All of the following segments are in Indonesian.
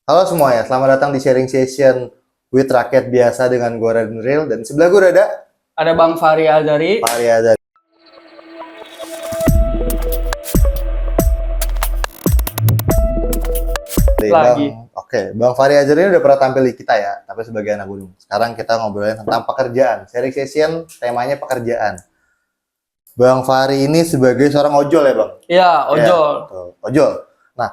Halo semuanya, selamat datang di sharing session with rakyat biasa dengan gue Raden Real dan sebelah gue ada Ada Bang Fahri Azari. Pak Arya dari Lagi. Bang. Oke, Bang Fahri Azhar ini udah pernah tampil di kita ya, tapi sebagai anak gunung. Sekarang kita ngobrolin tentang pekerjaan. Sharing session temanya pekerjaan. Bang Fahri ini sebagai seorang ojol ya, Bang? Iya, ojol. Ya, betul. Ojol. Nah,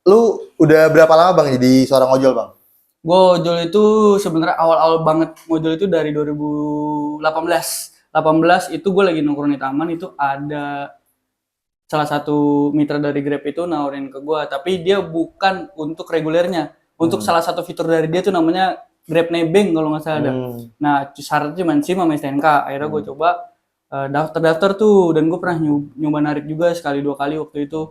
lu udah berapa lama, Bang, jadi seorang ojol, Bang? Gue ojol itu sebenarnya awal-awal banget ngojol itu dari 2018. 18 itu gue lagi nongkrong di taman, itu ada salah satu mitra dari Grab itu nawarin ke gue, tapi dia bukan untuk regulernya. Untuk salah satu fitur dari dia tuh namanya Grab Nebeng kalau nggak salah ada. Nah, syaratnya cuma SIM sama STNK. Akhirnya gue coba daftar-daftar tuh, dan gue pernah nyoba narik juga sekali dua kali waktu itu.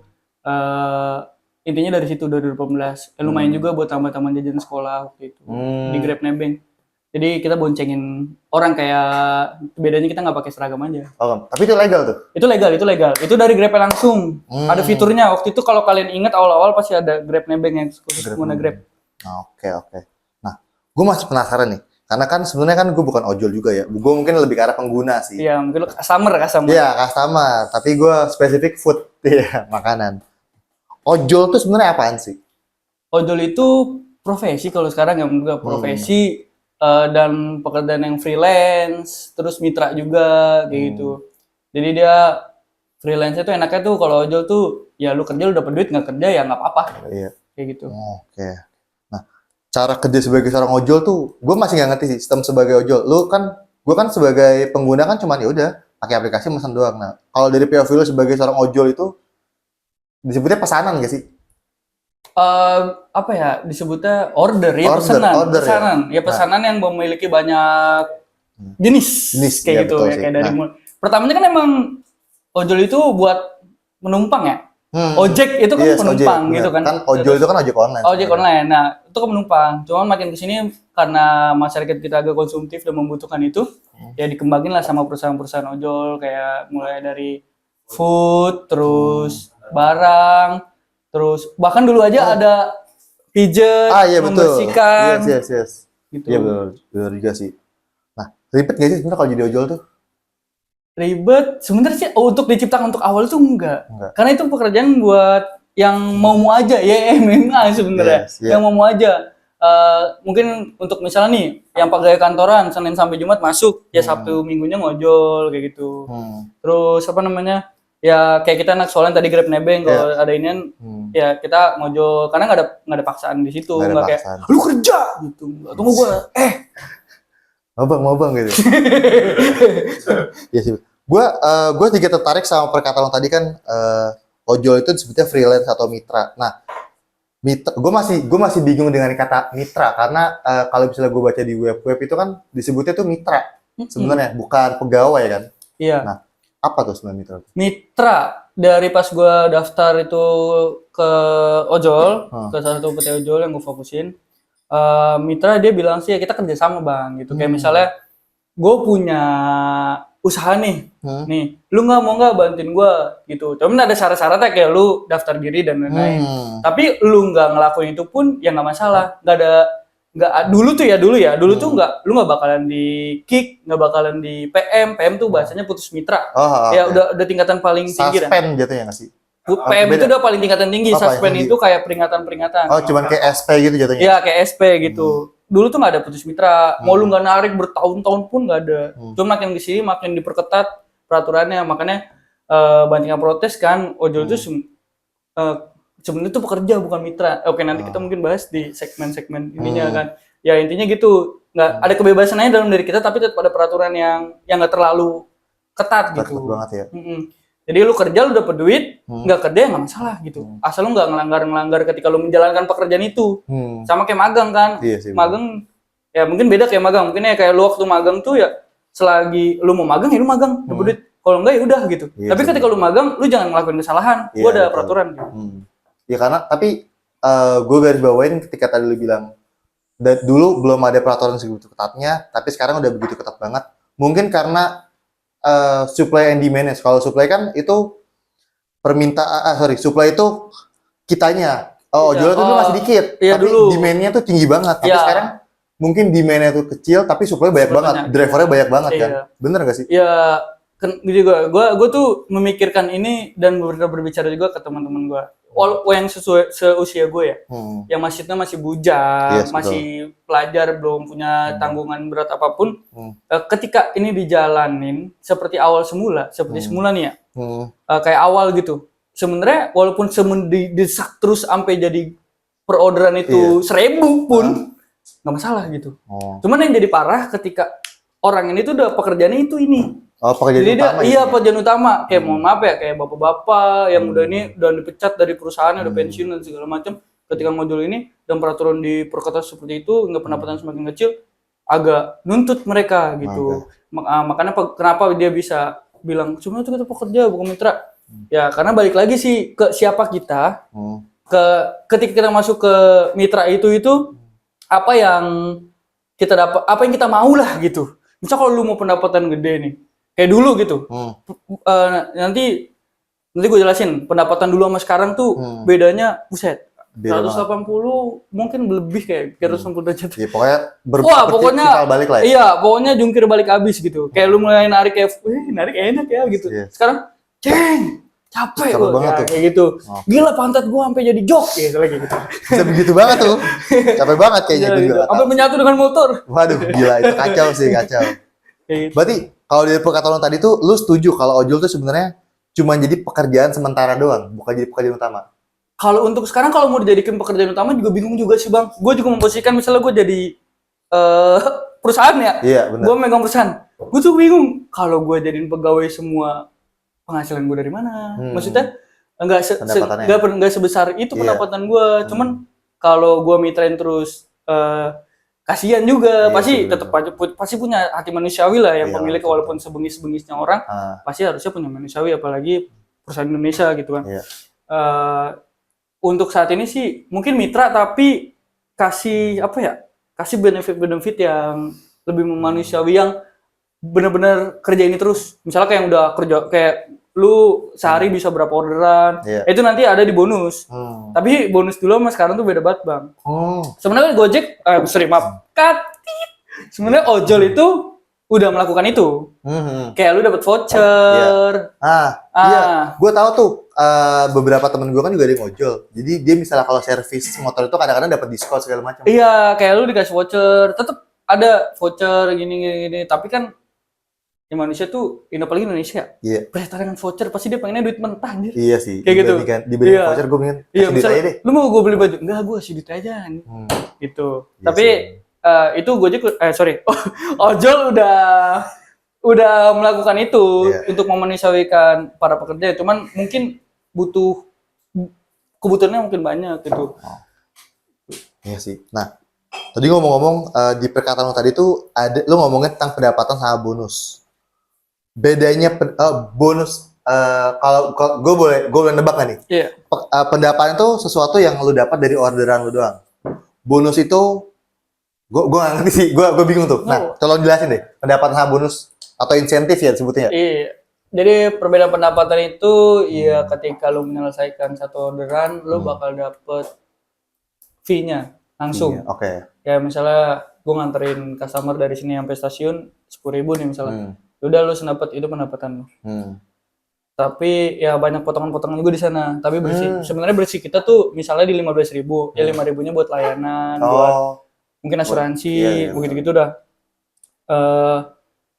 Intinya dari situ 2018. Lumayan juga buat tambah-tambah jajan sekolah waktu itu di Grab Nebeng. Jadi kita boncengin orang, kayak bedanya kita nggak pakai seragam aja. Oh, tapi itu legal tuh? Itu legal, itu legal. Itu dari Grab langsung. Ada fiturnya. Waktu itu kalau kalian ingat awal-awal pasti ada Grab Nebeng yang khusus pengguna Grab. Oke. Nah, gue masih penasaran nih. Karena kan sebenarnya kan gue bukan ojol juga ya. Gue mungkin lebih ke arah pengguna sih. Iya, mungkin customer. Iya, customer. Tapi gue spesifik food, ya, makanan. Ojol tuh sebenarnya apaan sih? Ojol itu profesi kalau sekarang ya, menurut gue profesi dan pekerjaan yang freelance, terus mitra juga kayak gitu. Jadi dia freelance itu enaknya tuh kalau ojol tuh ya lu kerja lu dapet duit, nggak kerja ya nggak apa-apa. Iya. Kayak gitu. Oke. Nah, cara kerja sebagai seorang ojol tuh, gue masih nggak ngerti sih sistem sebagai ojol. Gue kan sebagai pengguna kan cuman ya udah pakai aplikasi pesan doang. Nah, kalau dari POV lu sebagai seorang ojol itu disebutnya pesanan nggak sih? Apa ya disebutnya order ya, pesanan ya pesanan yang memiliki banyak jenis kayak ya, gitu betul ya, sih. kayak dari pertamanya kan emang ojol itu buat menumpang ya. Ojek itu kan penumpang ojek, gitu kan. Kan ojol itu kan ojek online. Ojek online. Nah, itu kan penumpang. Cuman makin kesini karena masyarakat kita agak konsumtif dan membutuhkan itu, ya dikembangin lah sama perusahaan-perusahaan ojol, kayak mulai dari food, terus barang, terus bahkan dulu aja ada pijet, iya, membersihkan. Yes. Gitu. Iya, benar juga sih. Nah, ribet nggak sih sebenarnya kalau jadi ojol tuh? Ribet sebenarnya sih untuk diciptakan untuk awal tuh enggak. Karena itu pekerjaan buat yang mau aja ya, memang sebenarnya yang mau aja. Mungkin untuk misalnya nih yang pegawai kantoran Senin sampai Jumat masuk, ya Sabtu Minggunya ngojol kayak gitu. Terus apa namanya, ya kayak kita anak soalnya tadi Grab Nebeng, kalau ada inian ya kita ngojol karena nggak ada paksaan di situ, nggak kayak lu kerja gitu, tunggu gua mau bang gitu. Ya sih. Gue sedikit tertarik sama perkataan tadi kan, ojol itu disebutnya freelance atau mitra. Nah, mitra, gue masih bingung dengan kata mitra karena kalau misalnya gue baca di web itu kan disebutnya tuh mitra sebenarnya, bukan pegawai kan? Iya. Nah, apa tuh sebenarnya mitra? Mitra dari pas gue daftar itu ke ojol, ke salah satu PT ojol yang gue fokusin, mitra dia bilang sih ya kita kerjasama bang gitu. Kayak misalnya gue punya usaha nih, lu nggak bantuin gue gitu. Cuman ada syarat-syaratnya kayak lu daftar diri dan lain-lain. Tapi lu nggak ngelakuin itu pun ya nggak masalah. Dulu tuh lu nggak bakalan di kick, nggak bakalan di PM tuh bahasanya putus mitra. Ya udah tingkatan paling tinggi. Suspend jatuhnya nggak sih? PM itu udah paling tingkatan tinggi. Suspend itu kayak peringatan-peringatan. Oh, cuman kayak SP gitu jatuhnya? Iya, kayak SP gitu. Dulu tuh nggak ada putus mitra. Mau lu nggak narik bertahun-tahun pun nggak ada. Cuma makin kesini makin diperketat peraturannya. Makanya banyak yang protes kan. Ojol itu sebenarnya itu pekerja bukan mitra. Oke, nanti kita mungkin bahas di segmen-segmen ininya kan. Ya intinya gitu. Nggak ada kebebasan aja dalam diri kita, tapi tetap ada peraturan yang nggak terlalu ketat gitu. Ketat banget ya. Jadi lu kerja, lu dapet duit, nggak kerja ya nggak masalah gitu. Asal lu nggak ngelanggar ketika lu menjalankan pekerjaan itu. Sama kayak magang kan. Iya sih, magang ya mungkin beda kayak magang. Mungkin ya kayak lu waktu magang tuh ya selagi lu mau magang ya lu magang, dapet duit. Kalau enggak ya udah gitu. Tapi ketika lu magang, lu jangan ngelakuin kesalahan. Gua ada peraturan gitu. Ya karena tapi gue garis bawain ketika tadi lu bilang dulu belum ada peraturan segitu ketatnya, tapi sekarang udah begitu ketat banget. Mungkin karena supply and demand. Kalau supply kan itu supply itu kitanya Oh, ojol itu dulu masih dikit. Iya, tapi dulu. demand-nya tuh tinggi banget. Tapi Iya. sekarang mungkin demand-nya tuh kecil, tapi supply banyak Supply banget. banyak. Drivernya banyak banget kan. Iya. Bener gak sih? Ya gitu gue tuh memikirkan ini dan berbicara juga ke teman-teman gue yang sesuai seusia gue ya, yang masih bujang, Yes, masih pelajar, belum punya tanggungan berat apapun. Ketika ini dijalanin seperti semula nih ya, kayak awal gitu, sebenarnya walaupun didesak terus sampai jadi per orderan itu 1.000 pun nggak masalah gitu. Cuman yang jadi parah ketika orang ini tuh udah pekerjaannya ini. Oh, pekerjaan Jadi utama. iya, pekerjaan utama. Kayak mohon maaf ya, kayak bapak-bapak yang udah dipecat dari perusahaan, udah pensiun dan segala macam. Ketika ngojol ini dan peraturan di perkota seperti itu, nggak pendapatan semakin kecil, agak nuntut mereka gitu. Makanya kenapa dia bisa bilang cuma itu kita pekerja bukan mitra. Ya karena balik lagi sih ke siapa kita. Ketika kita masuk ke mitra itu apa yang kita dapat, apa yang kita mau lah gitu. Misal kalau lu mau pendapatan gede nih, kayak dulu gitu. Nanti gue jelasin pendapatan dulu sama sekarang tuh bedanya buset. 180 mungkin lebih kayak 360 derajat. Ya, pokoknya pokoknya balik lah ya. Iya, pokoknya jungkir balik abis gitu. Kayak lu mulai narik kayak, narik enak ya gitu. Sekarang, capek gua banget tuh. kayak gitu. Gila pantat gua sampai jadi jok gitu lagi gitu. Bisa begitu banget tuh. Capek banget kayaknya gitu. Sampai menyatu dengan motor. Waduh, gila itu kacau sih, kacau. Gitu. Berarti kalau dari perkataan tadi tuh lu setuju kalau ojol tuh sebenarnya cuma jadi pekerjaan sementara doang, bukan jadi pekerjaan utama. Kalau untuk sekarang kalau mau dijadikan pekerjaan utama juga bingung juga sih Bang. Gue juga memposisikan misalnya gue jadi perusahaan ya. Iya, benar. Gue megang perusahaan. Gue tuh bingung kalau gue jadiin pegawai semua penghasilan gue dari mana. Maksudnya nggak sebesar itu pendapatan gue. Cuman kalau gue mitrain terus kasihan juga, pasti tetap pasti punya hati manusiawi lah yang pemilik walaupun sebengis-bengisnya orang pasti harusnya punya manusiawi apalagi perusahaan Indonesia gitu kan. Untuk saat ini sih mungkin mitra tapi kasih benefit yang lebih manusiawi yang benar-benar kerja ini terus. Misalnya kayak yang udah kerja kayak lu sehari bisa berapa orderan, itu nanti ada di bonus. Tapi bonus dulu sama sekarang tuh beda banget Bang. Sebenarnya Gojek, sebenarnya ojol itu udah melakukan itu. Kayak lu dapat voucher. Iya, gue tahu tuh beberapa temen gue kan juga ada yang ojol. Jadi dia misalnya kalau servis motor itu kadang-kadang dapat diskon segala macam. Iya, kayak lu dikasih voucher, tetap ada voucher gini. Tapi kan Indonesia tuh, apalagi Indonesia. Iya. Berita dengan voucher pasti dia pengennya duit mentah anjir. Iya sih. Kayak gitu. Dibeli voucher gue pengen kasih duit aja deh. Lu mau gue beli baju? Enggak, gue kasih duit aja. Gitu. Iya, tapi itu Gojek ojol udah melakukan itu untuk memanusiawikan para pekerja. Cuman mungkin kebutuhannya mungkin banyak gitu. Iya sih. Nah, tadi ngomong-ngomong di perkataan lo tadi tuh lo ngomongin tentang pendapatan sama bonus. Bedanya bonus kalau gue boleh nebak nggak nih? Iya. Pendapatan itu sesuatu yang lo dapat dari orderan lo doang. Bonus itu gue nggak ngerti sih. Gue bingung tuh. Nah, tolong jelasin deh. Pendapatan sama bonus atau insentif ya sebutnya. Iya. Jadi perbedaan pendapatan itu ya ketika lo menyelesaikan satu orderan lo bakal dapet fee-nya langsung. Oke. Ya misalnya gue nganterin customer dari sini sampai stasiun 10.000 nih misalnya. Udah lu dapat itu pendapatan lu. Tapi ya banyak potongan-potongan juga di sana. Tapi sebenarnya bersih kita tuh misalnya di 15.000, ya 5.000-nya buat layanan, buat mungkin asuransi, begitu-gitu dah.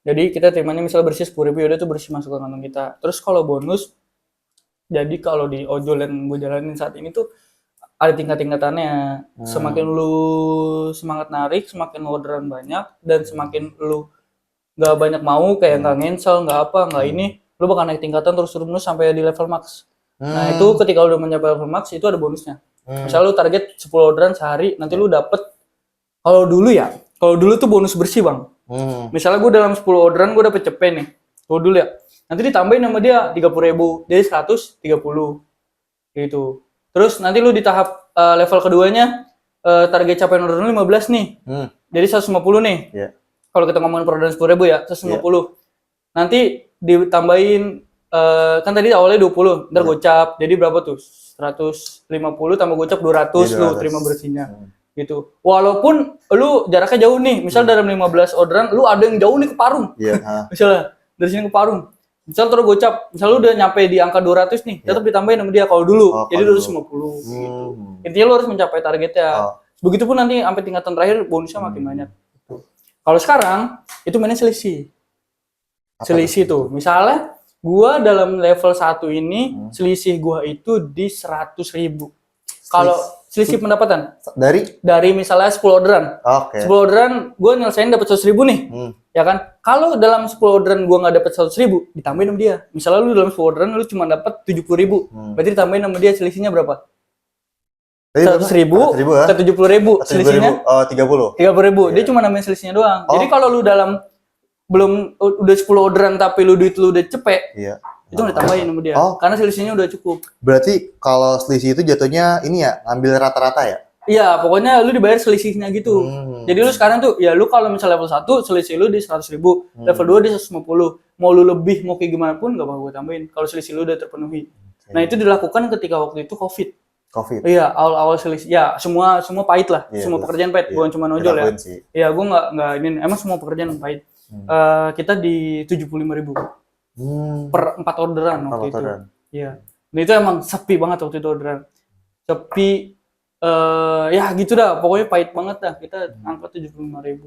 Jadi kita terimanya misalnya bersih 10.000, udah tuh bersih masuk ke kantong kita. Terus kalau bonus, jadi kalau di ojol yang gue jalanin saat ini tuh ada tingkat-tingkatannya. Semakin lu semangat narik, semakin orderan banyak, dan semakin lu nggak banyak mau, kayak nggak ngensel, nggak ini, lu bakal naik tingkatan terus sampai di level max. Nah itu ketika lu udah mencapai level max, itu ada bonusnya. Misalnya lu target 10 orderan sehari, nanti lu dapet, kalau dulu tuh bonus bersih Bang. Misalnya gue dalam 10 orderan gue dapet cepet nih, kalau dulu ya, nanti ditambahin sama dia 30.000, jadi 130 gitu. Terus nanti lu di tahap level keduanya target capaian orderan 15 nih, jadi 150 nih. Kalau kita ngomongin per orderan 10.000 ya, 150. Nanti ditambahin kan tadi awalnya 20, ntar gocap, jadi berapa tuh? 150 tambah gocap 200 Iya, lu 200. terima bersihnya. Gitu. Walaupun lu jaraknya jauh nih, misal dalam 15 orderan lu ada yang jauh nih ke Parung. Iya, Misalnya dari sini ke Parung. Misal terus gocap, misal lu udah nyampe di angka 200 nih, tetap ditambahin sama dia kalau dulu. Oh, Jadi kalau 250 gitu. Intinya lu harus mencapai targetnya. Begitupun nanti sampai tingkatan terakhir bonusnya makin banyak. Gitu. Kalau sekarang itu mainnya selisih. Selisih tuh. Misalnya gua dalam level 1 ini selisih gua itu di 100.000. Kalau selisih pendapatan dari misalnya 10 orderan. Oke. 10 orderan gue nyelesain dapat 100.000 nih. Ya kan? Kalau dalam 10 orderan gue nggak dapat 100.000, ditambahin sama dia. Misalnya lu dalam 10 orderan lu cuma dapat 70.000. Berarti ditambahin sama dia selisihnya berapa? 100.000 ke 70.000 selisihnya. Oh, 30. 30.000. Dia cuma nambahin selisihnya doang. Jadi kalau lu dalam belum udah 10 orderan tapi lu duit lu udah cepet. Iya. Itu udah tambahin sama dia. Karena selisihnya udah cukup. Berarti kalau selisih itu jatuhnya ini ya, ngambil rata-rata ya? Iya, pokoknya lu dibayar selisihnya gitu. Jadi lu sekarang tuh, ya lu kalau misalnya level 1, selisih lu di 100.000. Level 2 di 150. Mau lu lebih, mau kayak gimana pun gak bakal gue tambahin. Kalau selisih lu udah terpenuhi. Nah itu dilakukan ketika waktu itu COVID. Iya, awal-awal selisih. Ya, semua pahit lah. Iya, semua pekerjaan pahit. Bukan cuma nojol ya. Iya, gue nggak ini. Emang semua pekerjaan pahit. Kita di 75.000. Per 4 orderan waktu itu. Iya. Nah itu emang sepi banget waktu itu orderan. Sepi, ya gitu dah. Pokoknya pahit banget dah. Kita angkat 75.000.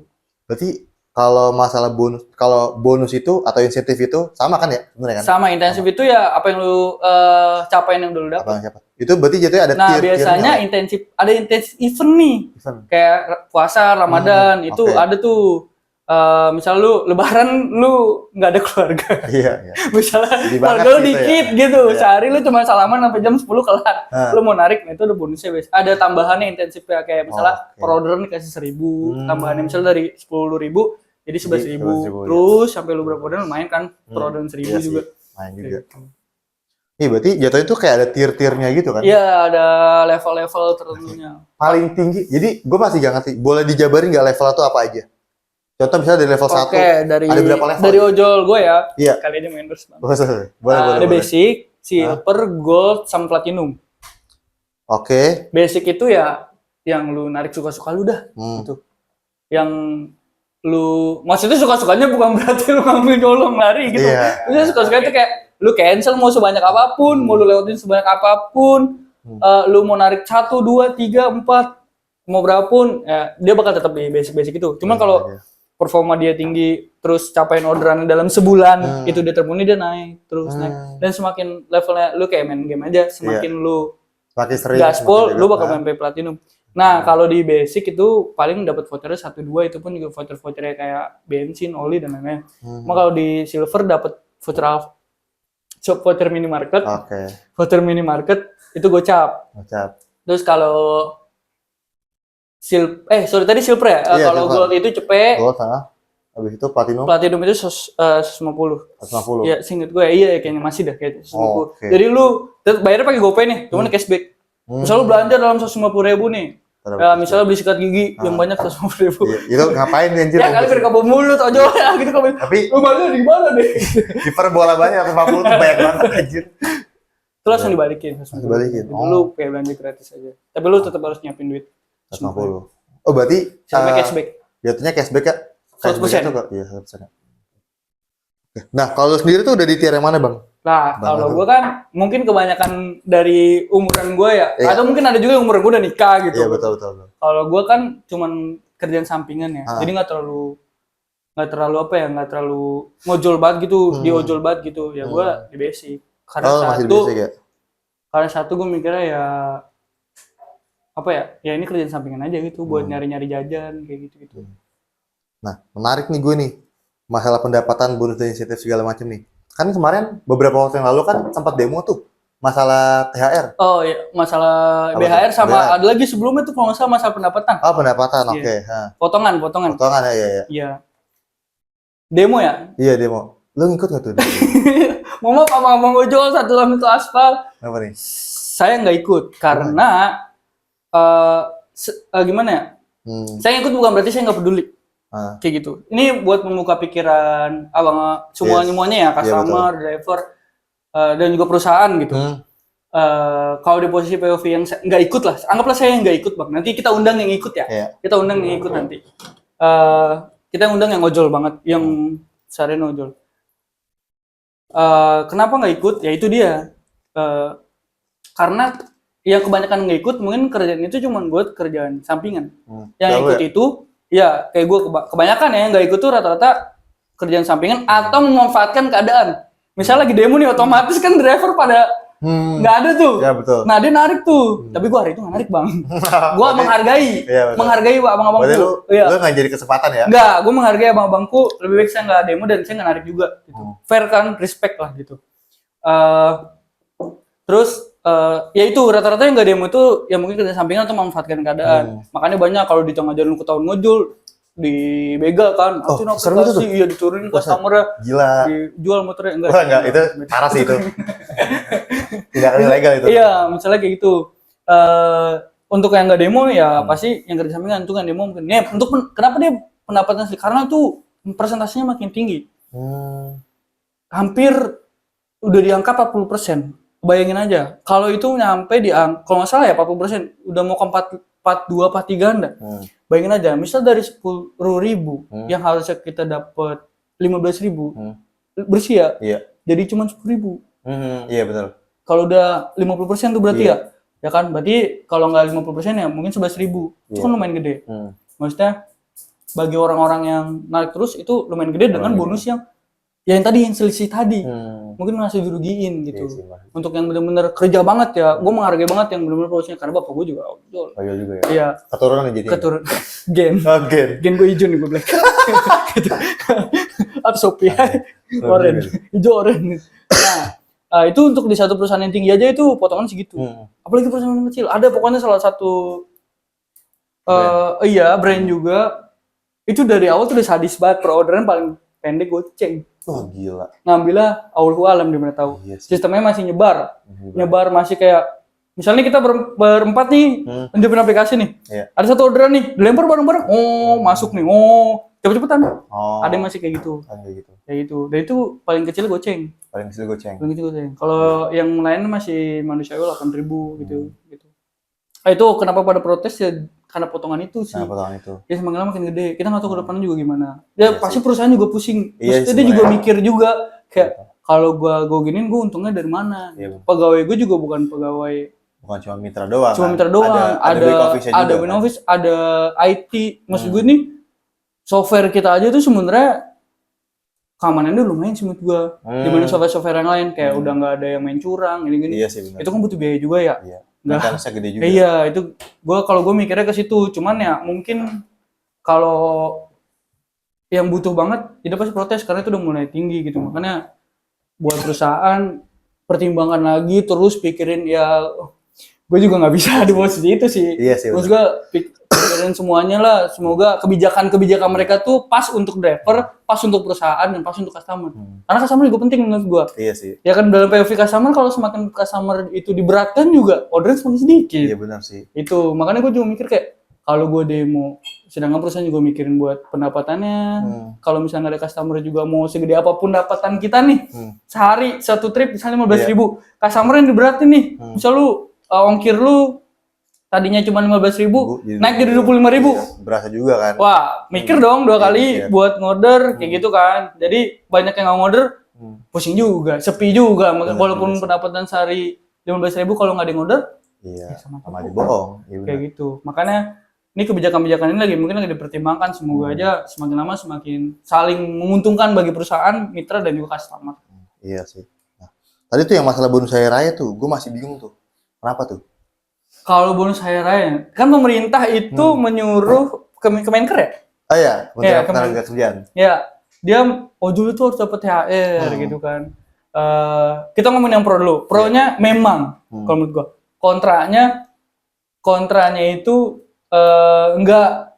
Berarti kalau masalah bonus, kalau bonus itu atau insentif itu sama kan ya? Bener kan? Sama, intensif itu ya apa yang lu capain yang dulu dapat. Itu berarti jatuhnya ada nah biasanya intensif, ada intensif event nih. Kayak puasa, Ramadan, itu ada tuh. Misal lu lebaran lu nggak ada keluarga. Iya. Misalnya keluarga lu dikit gitu. Sehari lu cuma salaman sampai jam 10 kelar. Lu mau narik, nah itu ada bonusnya biasa. Ada tambahannya intensif ya, kayak misalnya per orderan dikasih 1.000, tambahannya misalnya dari 10.000 jadi 11.000. Terus sampai lu berapa orderan lumayan kan, per orderan 1.000 juga. Lumayan juga. Iya, berarti jatuhnya itu kayak ada tier-tiernya gitu kan? Iya, ada level-level tertentunya. Paling tinggi, jadi gue masih gak ngerti, boleh dijabarin gak level itu apa aja? Contoh misalnya dari level 1, ada berapa level? Dari ojol gue ya, iya. Kali ini main endorse banget. Boleh. Ada basic, silver, gold, sama platinum. Oke. Basic itu ya yang lu narik suka-suka lu dah. Gitu. Yang lu, maksudnya suka-sukanya bukan berarti lu ngambil nyolong lari gitu. Maksudnya suka-suka itu kayak lu cancel mau sebanyak apapun, mau lu lewatin sebanyak apapun, lu mau narik 1, 2, 3, 4, mau berapun, ya dia bakal tetap di basic-basic itu. Cuman kalau performa dia tinggi, terus capain orderan dalam sebulan, itu dia terpenuhi, dia naik, terus naik. Dan semakin levelnya, lu kayak main game aja, semakin lu semakin sering gaspol, lu bakal sampai platinum. Nah, kalau di basic itu paling dapat vouchernya 1, 2, itu pun juga voucher-vouchernya kayak bensin, oli, dan lain-lain. Cuma kalau di silver dapat voucher minimarket, voucher minimarket itu gocap. Terus kalau tadi silver ya. Kalau gold itu cepet. Gold, habis itu platinum. Platinum itu 150. 150. Iya, seinget gue iya kayaknya masih dah kayak 150. Jadi lu bayarnya pakai GoPay nih, cuman cashback. Misal lu belanja dalam 150.000 nih. Ya, misalnya beli sikat gigi yang banyak 150.000. Itu ngapain anjir? Ya kali biar kabel mulut aja ya gitu kabel. Tapi lu bayarnya di mana deh? Hiperbola banyak 150 tuh banyak banget anjir. Itu langsung dibalikin. Lu kayak belanja gratis aja. Tapi lu tetap harus nyiapin duit. 150. Oh, berarti sampai cashback. Jatuhnya cashback ya? 100%. Iya, 100%. Nah, kalau sendiri tuh udah di tier yang mana, Bang? Nah, kalau gue kan mungkin kebanyakan dari umuran gue ya, atau mungkin ada juga yang umuran gue udah nikah gitu. Iya, betul. Kalau gue kan cuman kerjaan sampingan ya, jadi nggak terlalu ngojol banget gitu, di ojol banget gitu. Ya gue di basic. Karena satu gue mikirnya ya ya ini kerjaan sampingan aja gitu, buat nyari-nyari jajan kayak gitu. Nah, menarik nih gue nih, masalah pendapatan, bonus dan insentif segala macam nih. Kan kemarin beberapa waktu yang lalu kan sempat demo tuh masalah THR. Oh iya, masalah BHR sama ada lagi sebelumnya tuh kalau nggak salah masalah pendapatan. Oh, pendapatan, oke. Potongan ya. Iya. Demo ya? Iya, demo. Lu ngikut nggak tuh? Mama abang ojol satu itu aspal. Apa nih? Saya nggak ikut karena gimana ya? Saya ikut bukan berarti saya nggak peduli. Kayak gitu. Ini buat membuka pikiran abang semuanya ya, customer, driver, dan juga perusahaan gitu. kalau di posisi POV yang nggak ikut lah, anggaplah saya yang nggak ikut bang. Nanti kita undang yang ikut ya. Iya. Kita undang yang ikut nanti. Kita undang yang ojol banget, yang seharian ojol. Kenapa nggak ikut? Ya itu dia. Karena yang kebanyakan nggak ikut mungkin kerjaan itu cuma buat kerjaan sampingan. Yang Tahu ikut ya? itu ya kayak gue kebanyakan ya nggak ikut tuh rata-rata kerjaan sampingan atau memanfaatkan keadaan. Misalnya lagi demo nih, otomatis kan driver pada nggak ada tuh. Ya betul. Nah dia narik tuh. Tapi gue hari itu nggak narik bang. Gue menghargai, Iya, betul. menghargai abang-abangku. Berarti lu Iya. nggak jadi kesempatan ya? Enggak, gue menghargai abang-abangku. Lebih baik saya nggak demo dan saya nggak narik juga. Gitu. Fair kan, respect lah gitu. Terus ya itu rata-rata yang nggak demo itu ya mungkin kerja sampingan atau memanfaatkan keadaan. Makanya banyak kalau di tengah jalan ketahuan ngojol dibegal kan. Oh, serem itu tuh. Iya diturunin customer, Gila. dijual motornya enggak. Wah, enggak, itu parah sih itu. Tidak akan ilegal itu. Iya, misalnya kayak gitu. Untuk yang nggak demo ya pasti yang kerja sampingan, untuk yang demo mungkin. Ya, kenapa dia pendapatan sih? Karena tuh persentasenya makin tinggi. Hampir udah di angka 40%. Bayangin aja, kalau itu nyampe di kalau nggak salah ya 40%, udah mau ke 42, 43 enggak? Bayangin aja, misal dari 10.000 yang harusnya kita dapat 15.000, bersih ya? Iya. Jadi cuma 10.000. Iya betul. Kalau udah 50% tuh berarti Iya. ya kan? Berarti kalau nggak 50% ya mungkin 11.000. Itu kan lumayan gede. Maksudnya bagi orang-orang yang narik terus itu lumayan gede dengan bonus yang tadi yang selisih tadi. Mungkin ngasih dirugiin gitu. Iya sih, Mas. Untuk yang benar-benar kerja banget ya, gue menghargai banget yang benar-benar posisinya karena bapak gue juga ojol. Ojol juga ya. Iya. Keturunan jadi. Keturun gen. Oke. Gen gue hijau nih gue black. Gitu. Atau Shopee orange, hijau orange. Nah, itu untuk di satu perusahaan yang tinggi aja itu potongan segitu. Apalagi perusahaan yang kecil. Ada pokoknya salah satu brand juga. Itu dari awal tuh udah sadis banget, per orderan paling pendek goceng. Wah, gila. Ngambilnya Allahu alam di mana tahu. Iya sih. Sistemnya masih nyebar. Nyebar masih kayak misalnya kita berempat nih nyepin aplikasi nih. Iya. Ada satu orderan nih, dilempar bareng-bareng. Oh, masuk nih. Oh, cepet-cepetan. Oh. Ada yang masih kayak gitu. Kayak gitu. Kayak gitu. Dan itu paling kecil goceng. Paling kecil goceng. Paling kecil goceng. Kalau yang lain masih manusiawi 8.000 gitu. Itu kenapa pada protes ya karena potongan itu sih. Nah, potongan itu. Ya semakin lama makin gede. Kita nggak tahu ke depannya juga gimana. Ya Iya pasti sih. perusahaan juga pusing. Iya, Maksudnya dia juga sebenarnya. mikir juga kayak kalau gua giniin gua untungnya dari mana. Iya, Pegawai gua juga bukan pegawai bukan cuma mitra doang. cuma kan? mitra doang. Ada back office-nya Ada juga, back kan? office, ada IT. Maksud gue nih software kita aja tuh sebenarnya keamanannya lumayan sih menurut gua. Dibanding software yang lain kayak udah nggak ada yang main curang gini-gini. Iya sih benar. Itu kan butuh biaya juga ya. Iya. Nggak. Maintenance-nya gede juga. Iya, itu kalau gue mikirnya ke situ. Cuman ya mungkin kalau yang butuh banget tidak pasti protes karena itu udah mulai tinggi gitu. Makanya buat perusahaan pertimbangkan lagi terus pikirin ya gue juga nggak bisa di posisi itu sih. Iya sih. Terus gue pikirin semuanya lah. Semoga kebijakan mereka tuh pas untuk driver, pas untuk perusahaan, dan pas untuk customer. Karena customer juga penting menurut gue. Iya sih. Ya kan dalam POV customer kalau semakin customer itu diberatkan juga orderan semakin sedikit. Iya benar sih. Itu makanya gue juga mikir kayak kalau gue demo, sedangkan perusahaan juga mikirin buat pendapatannya. Kalau misalnya ada customer juga mau segede apapun pendapatan kita nih, sehari satu trip misalnya 15.000, customer yang diberatin nih, misal lu ongkir lu tadinya cuma 15.000, naik jadi 25.000. Iya, berasa juga kan. Wah, mikir dong 2 kali Iya. buat ngorder kayak gitu kan. Jadi banyak yang nggak ngorder, pusing juga, sepi juga. Walaupun pendapatan sehari 15.000 kalau nggak ada yang ngorder, Iya. sama Sama aja bohong. Iya benar. kayak gitu. Makanya ini kebijakan-kebijakan ini mungkin lagi dipertimbangkan. Semoga aja semakin lama semakin saling menguntungkan bagi perusahaan, mitra dan juga customer. Iya sih. Nah, tadi tuh yang masalah bonus hari raya tuh, gue masih bingung tuh. Kenapa tuh? Kalau bonus hari raya, kan pemerintah itu menyuruh Kemenker ya? Oh iya, Iya, Kementerian Ketenagakerjaan. Ya, dia ojol itu harus dapat THR gitu kan. Kita ngomongin yang pro dulu. Pro-nya memang kalau menurut gua. Kontranya itu enggak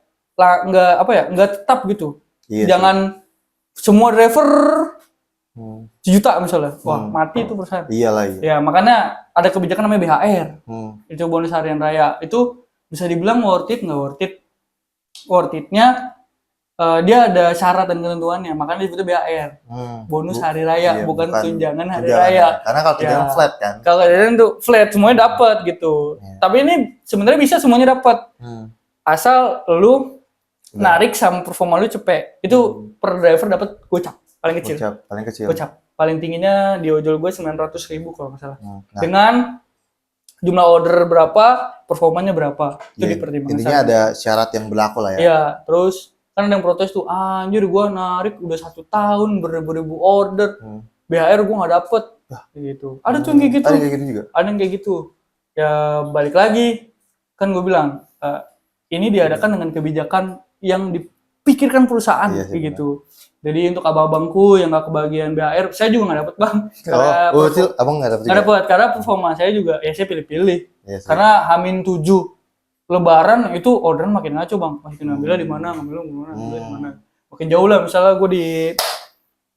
tetap gitu. Iya Jangan semua driver sejuta misalnya. Wah, mati itu perusahaan. Iyalah iya. Ya, makanya ada kebijakan namanya BHR. Itu bonus harian raya. Itu bisa dibilang worth it nggak worth it. Worth it-nya dia ada syarat dan ketentuannya, makanya disebutnya BHR. Bonus hari raya, iya, bukan tunjangan hari tunjangan. raya. Karena kalau tunjangan Ya. flat kan. Kalau kalian tuh flat semuanya dapat gitu. Iya. Tapi ini sebenarnya bisa semuanya dapat. Asal lu narik sama performa lu cepet. Itu per driver dapat gocap paling kecil. Paling kecil. Gocap. Paling tingginya di ojol gue 900.000 kalau nggak salah. Nah, Dengan jumlah order berapa, performanya berapa. Itu ya, dipertimbangkan. intinya ada syarat yang berlaku lah ya. Iya, terus kan ada yang protes tuh, anjir gua narik udah 1 tahun beribu-ribu order, BHR gua nggak dapet, gitu. Ada tuh yang kayak gitu. Ada kayak gitu juga. Ada yang kayak gitu. Ya balik lagi, kan gue bilang ini diadakan dengan kebijakan yang dipikirkan perusahaan, Iya sih, kayak gitu. Jadi untuk abang-abangku yang nggak kebagian BHR, saya juga nggak dapet bang. Itu abang nggak dapet juga. Nggak dapet karena performa saya juga, ya saya pilih-pilih. Iya sih. Karena H-7 Lebaran itu orderan makin ngaco bang, makin ngambilnya di mana, ngambilnya di mana. Makin jauh lah, misalnya gue di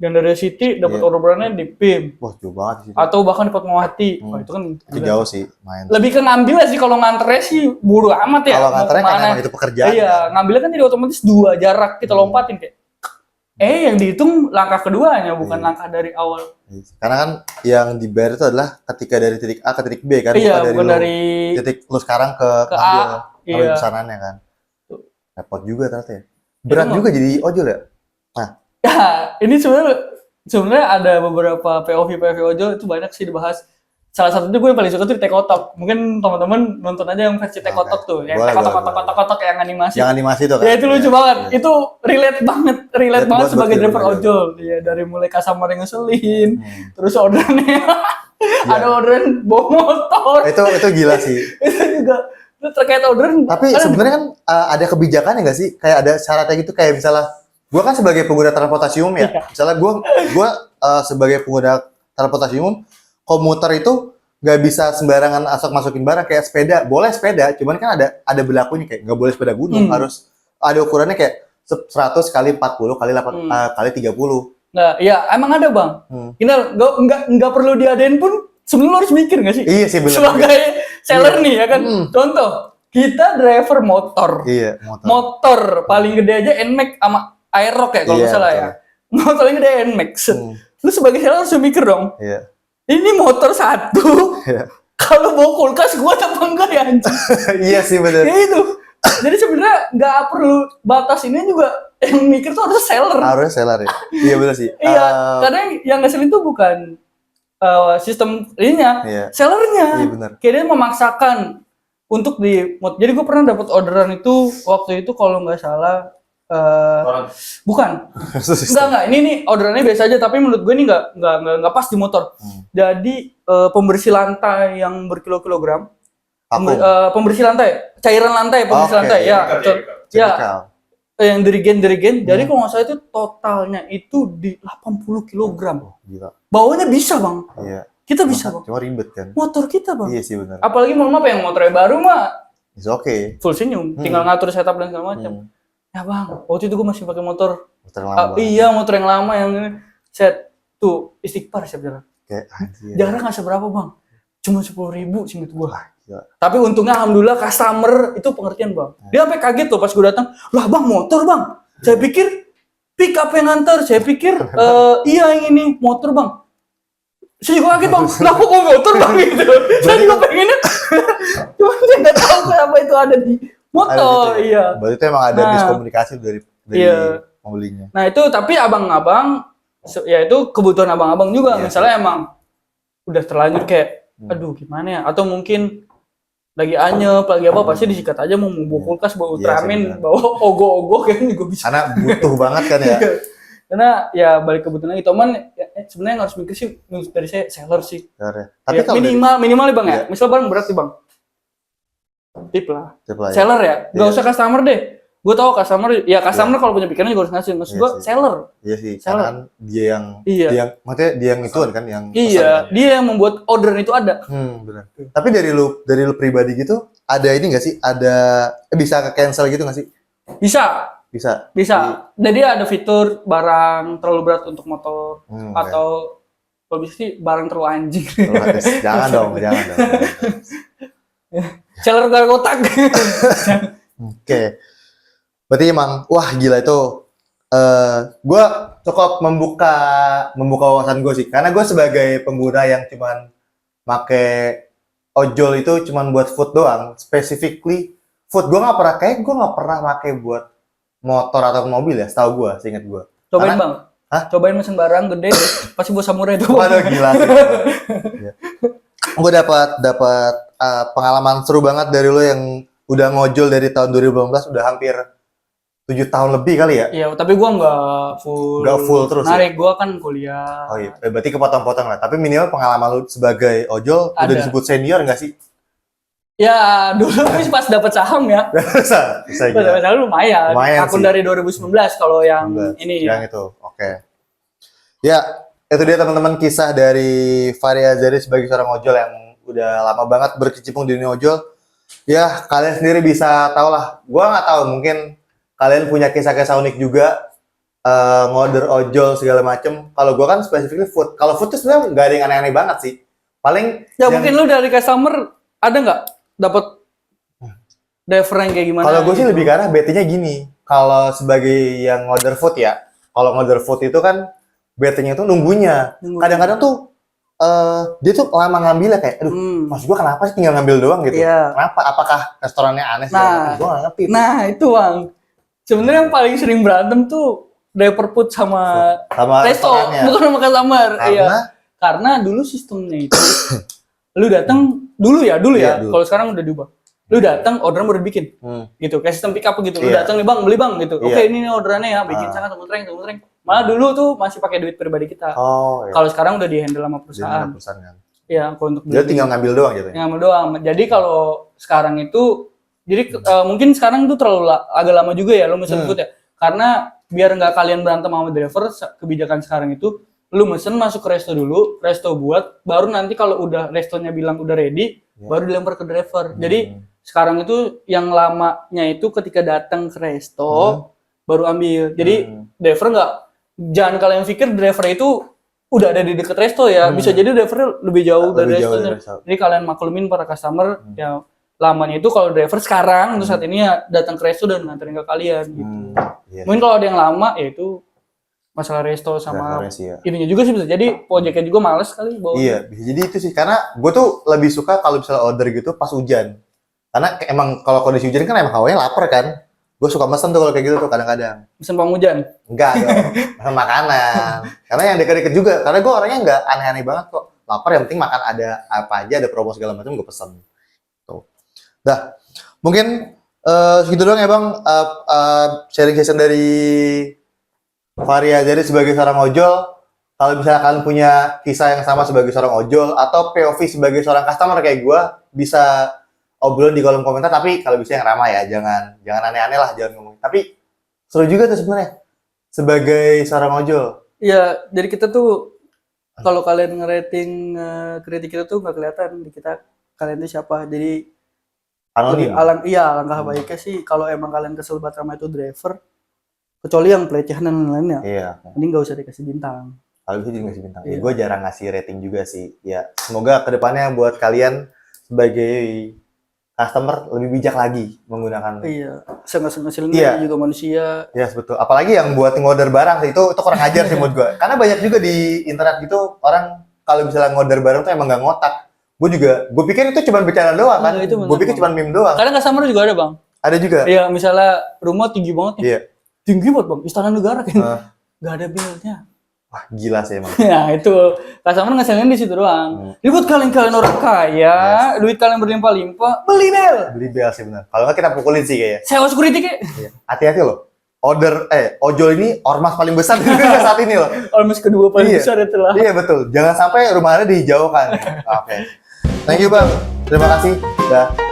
Gandaria City dapat orderannya di PIM. Wah jauh banget sih. Atau bahkan di Fatmawati. Wah itu kan itu jauh sih main. lebih ke ngambilnya sih, kalau nganternya sih bodo amat ya. Kalau nganternya kan emang itu pekerjaan. Iya, ngambilnya kan jadi otomatis 2 jarak kita lompatin kayak. Yang dihitung langkah keduanya, bukan langkah dari awal. Karena kan yang dibayar itu adalah ketika dari titik A ke titik B kan, Iya, bukan dari titik lu sekarang ke A. Iya. Pesanannya kan. Repot juga ternyata ya. Berat juga jadi ojol ya. Nah, ya ini sebenarnya ada beberapa POV ojol itu banyak sih dibahas. Salah satunya gue yang paling suka tuh di Tekotok. Mungkin teman-teman nonton aja yang versi Tekotok tuh, yang Tekotok yang animasi. Yang animasi tuh kan. Ya itu lucu banget. Itu relate banget sebagai driver ojol. Iya, dari mulai customer yang ngeselin, terus orderannya ada orderan bawa motor. Itu gila sih. Itu juga itu terkait orderan. Tapi sebenarnya kan ada kebijakannya nggak sih? Kayak ada syaratnya gitu, kayak misalnya gue kan sebagai pengguna transportasi umum ya. Misalnya gue sebagai pengguna transportasi umum, komuter itu nggak bisa sembarangan asal masukin barang. Kayak sepeda, boleh sepeda, cuman kan ada berlakunya, kayak nggak boleh sepeda gunung, harus ada ukurannya kayak 100 kali 40 kali 8 kali 30. Nah, ya emang ada bang. Ini nggak perlu diadain pun sebenarnya lo harus mikir nggak sih? Iya sih benar. Sebagai seller nih ya kan. Contoh, kita driver motor. Iya, motor paling gede aja NMAX sama Aerox ya kalau nggak salah ya. Motor paling gede NMAX. Lu sebagai seller harus mikir dong. Iya. Ini motor satu. Kalau bawa kulkas kuat apa enggak ya anjing? Iya sih benar. Ya itu. Jadi sebenarnya nggak perlu batas ini juga, yang mikir tuh harus seller. Harusnya seller ya. Iya benar sih. Iya, karena yang ngeselin tuh bukan sistem ininya, sellernya. Iya benar. Kayak dia memaksakan untuk jadi gue pernah dapat orderan itu waktu itu kalau nggak salah bukan. Enggak, ini nih orderannya biasa aja, tapi menurut gue ini nggak pas di motor. Jadi pembersih lantai yang berkilo-kilogram. Pembersih lantai, cairan lantai, pembersih lantai, ya, betul. Ya, yang dirigen. Jadi kalau nggak salah itu totalnya itu di 80 kg. Gila. Bawanya bisa bang. Iya. Kita bisa bang. Cuma ribet kan. Motor kita bang. Iya sih benar. Apalagi mohon maaf yang motornya baru mah. It's okay. Full senyum, tinggal ngatur setup dan segala macam. Ya bang, waktu itu gue masih pakai motor. Iya, motor yang lama yang ini. Set tuh istighfar siap jalan. Kayak anjir. Jarak nggak seberapa bang, cuma 10.000 singkat gue. Tapi untungnya alhamdulillah customer itu pengertian bang. Dia sampai kaget tuh pas gue datang. Lah bang motor bang. Saya pikir pick up yang nganter. Saya pikir iya yang ini motor bang. Saya juga kaget bang. Lah kok motor bang gitu. Saya juga pengennya. Cuma saya nggak tahu kenapa itu ada di motor. Iya. Berarti itu emang ada miskomunikasi dari pembelinya. Nah itu tapi abang-abang, ya itu kebutuhan abang-abang juga. Misalnya emang udah terlanjur kayak, aduh gimana ya? Atau mungkin lagi anyep, lagi apa, pasti disikat aja mau bawa kulkas, bawa Ultraman, bawa ogo-ogo kayaknya juga bisa. Karena butuh banget kan ya. Karena ya balik kebutuhan lagi. Teman sebenarnya yang harus mikir sih dari saya seller sih. Tapi ya, minimal nih bang ya. Misal barang berat nih bang. Tip lah. Seller ya. Gak usah customer deh. Gue tau customer kalau punya pikiran juga harus ngasih. Maksud gue seller. Iya sih. Seller. Karena maksudnya dia yang ituan kan yang iya, dia yang membuat orderan itu ada. Benar. Tapi dari lu pribadi gitu, ada ini nggak sih? Bisa ke cancel gitu nggak sih? Bisa. Jadi ada fitur barang terlalu berat untuk motor atau kalau bisa sih barang terlalu anjing. Jangan dong. Seller gak kotak. Oke. Berarti emang wah gila itu gue cukup membuka wawasan gue sih, karena gue sebagai pengguna yang cuman make ojol itu cuman buat food doang, specifically food. Gue nggak pernah make buat motor atau mobil ya, setahu gue, seingat gue. Cobain Karena- bang. Hah? Cobain mesin barang gede, pasti buat samurai itu. Waduh, gila sih. Gue dapat pengalaman seru banget dari lo yang udah ngojol dari tahun 2018, udah hampir 7 tahun lebih kali ya. Iya, tapi gua nggak full. Nggak full terus ya? Narik, gua kan kuliah. Oh iya, berarti kepotong-potong lah. Tapi minimal pengalaman lu sebagai ojol udah Ada. disebut senior nggak sih? Ya, dulu pas dapat saham ya. bisa Pas gila. dapat saham lumayan. Lumayan Akun sih. dari 2019 kalau yang 19. ini Yang ya. itu, oke. Ya, itu dia teman-teman kisah dari Fahri Azari sebagai seorang ojol yang udah lama banget berkecimpung di dunia ojol. Ya, kalian sendiri bisa tahu lah. Gua nggak tahu, mungkin kalian punya kisah-kisah unik juga, ngoder ojol segala macem. Kalau gua kan specifically food. Kalau food tuh sebenarnya nggak ada yang aneh-aneh banget sih. Paling Ya mungkin lu dari customer ada nggak dapat driver yang kayak gimana? kalau gue sih gitu? lebih ke arah bete-nya gini. Kalau sebagai yang order food ya, kalau order food itu kan bete-nya itu nunggunya. Nunggu. Kadang-kadang tuh dia tuh lama ngambilnya kayak, aduh, maksud gue kenapa sih tinggal ngambil doang gitu? Iya. Kenapa? Apakah restorannya aneh sih? Nah. Gue nggak ngerti. Nah, itu Bang. Sebenarnya yang paling sering berantem tuh driver food sama Sama resto, restorannya. bukan sama customer. Iya. Karena Karena dulu sistemnya itu lu datang dulu ya. Iya, dulu. Kalau sekarang udah diubah. Lu datang orderan udah dibikin. Gitu, kayak sistem pick up gitu. Lu Iya. datang nih Bang, beli Bang gitu. Iya. Oke, ini nih orderannya ya, bikin sana temutreng. Malah dulu tuh masih pakai duit pribadi kita. oh, iya. Kalau sekarang udah di-handle sama Jadi perusahaan. perusahaan kan. Iya, kalau untuk Dia tinggal ngambil doang gitu. Ya? ngambil doang. Jadi kalau sekarang itu jadi mungkin sekarang tuh terlalu agak lama juga ya lu mesen food ya. Karena biar nggak kalian berantem sama driver, kebijakan sekarang itu lu mesen masuk ke resto dulu, resto buat, baru nanti kalau udah restonya bilang udah ready, baru dilempar ke driver. Jadi sekarang itu yang lamanya itu ketika datang ke resto baru ambil. Jadi driver jangan kalian pikir driver itu udah ada di dekat resto ya. Bisa jadi driver lebih jauh dari Lebih jauh restonya. dari resto. Jadi kalian maklumin para customer ya lamanya itu kalau driver sekarang untuk saat ini ya datang ke resto dan nganterin ke kalian gitu. Iya. Mungkin kalau ada yang lama ya itu masalah resto sama Drivernya sih ya. ininya juga sih bisa jadi projectnya juga males kali bawa. Iya, bisa jadi itu sih. Karena gue tuh lebih suka kalau misalnya order gitu pas hujan. Karena emang kalau kondisi hujan kan emang hawanya lapar kan. Gue suka mesen tuh kalau kayak gitu tuh kadang-kadang. Mesen penghujan. Enggak dong, mesen makanan. Karena yang deket-deket juga. Karena gue orangnya nggak aneh-aneh banget kok. Lapar yang penting makan ada apa aja, ada promo segala macam gue pesen. Tuh. Dah, mungkin segitu doang ya Bang. Sharing session dari Fahri Azari sebagai seorang ojol. Kalau misalnya kalian punya kisah yang sama sebagai seorang ojol atau POV sebagai seorang customer kayak gue, bisa obrolan di kolom komentar. Tapi kalau bisa yang ramah ya, jangan aneh-aneh lah, jangan ngomong. Tapi seru juga tuh sebenarnya sebagai seorang ojol. Iya, jadi kita tuh kalau kalian ngerating kritik kita tuh nggak kelihatan di kita kalian itu siapa. Jadi Anonim. alangkah baiknya sih kalau emang kalian kesel banget sama itu driver, kecuali yang pelecehan dan lain-lainnya. Iya. Ini nggak usah dikasih bintang. Kalau bisa juga ngasih bintang. Iya. Gue jarang ngasih rating juga sih. Ya, semoga kedepannya buat kalian sebagai customer lebih bijak lagi menggunakan. Iya, sengaja Iya. juga manusia. Ya, betul. Apalagi yang buat ngorder barang sih, itu kurang ajar sih menurut gue. Karena banyak juga di internet gitu orang kalau misalnya ngorder barang tuh emang nggak ngotak. Gue pikir itu cuma bercanda doang kan. Iya, itu bener, Gue pikir Bang. cuma meme doang. Kadang customer juga ada bang. Ada juga. Iya, misalnya rumah tinggi banget nih. Iya. Tinggi banget bang, istana negara kan. Gak ada bilnya. Wah, gila sih emang. Nah itu customer ngeselin di situ doang. Ini buat kalian orang kaya, duit kalian berlimpah-limpah, beli bel. Beli bel sih benar. Kalau nggak kita pukulin sih kayaknya. Sewa security kek. Iya. Hati-hati loh. Ojol ini ormas paling besar di dunia saat ini loh. Almost kedua paling Iya. besar itu lah. Iya betul. Jangan sampai rumahnya dijauhkan. Oke. Thank you Bang. Terima kasih. Dah.